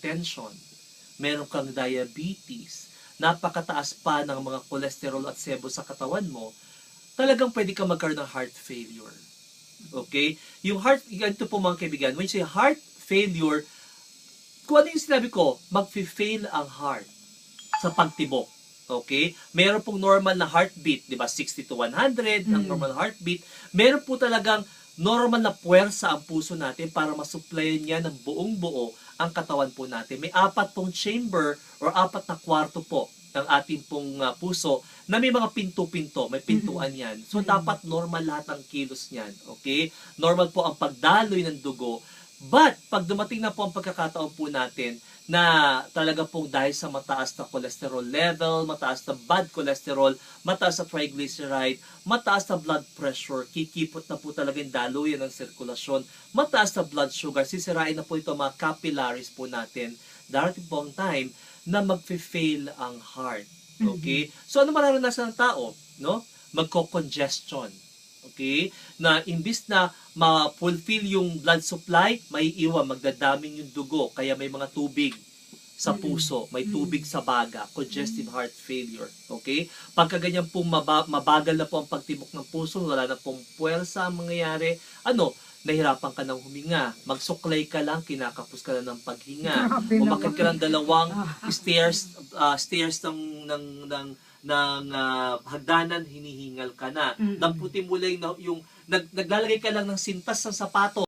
hypertension, meron kang diabetes, napakataas pa ng mga cholesterol at sebo sa katawan mo, talagang pwede ka magkaroon ng heart failure. Okay? Yung heart, ganito po mga kaibigan, when you say heart failure, kung ano yung sinabi ko, mag-fail ang heart sa pagtibok. Okay? Meron pong normal na heartbeat, di ba? 60 to 100 ang normal heartbeat. Meron po talagang normal na puwersa ang puso natin para masuplayan niya ng buong buo ang katawan po natin. May 4 pong chamber or 4 na kwarto po ng ating pong puso na may mga pinto-pinto, may pintuan yan. So, dapat normal lahat ng kilos niyan. Okay? Normal po ang pagdaloy ng dugo. But, pag dumating na po ang pagkakataon po natin na talaga pong dahil sa mataas na cholesterol level, mataas na bad cholesterol, mataas na triglyceride, mataas na blood pressure, kikipot na po talaga yung daluyan ng sirkulasyon, mataas na blood sugar, sisirain na po ito mga capillaries po natin. Darating po ang time na mag-fail ang heart. Okay? So, ano mararanasan ng tao? No? Magko-congestion. Okay? Na imbis na ma-fulfill yung blood supply, may iwan, magdadaming yung dugo, kaya may mga tubig sa puso, may tubig sa baga, congestive heart failure. Okay? Pagka ganyan pong mabagal na po ang pagtibok ng puso, wala na pong puwersa ang mangyayari, nahirapan ka ng huminga, magsuklay ka lang, kinakapos ka na ng paghinga, umakit ka ng 2 stairs ng hagdanan, hinihingal ka na. Damputin mo lang yung naglalagay ka lang ng sintas sa sapato.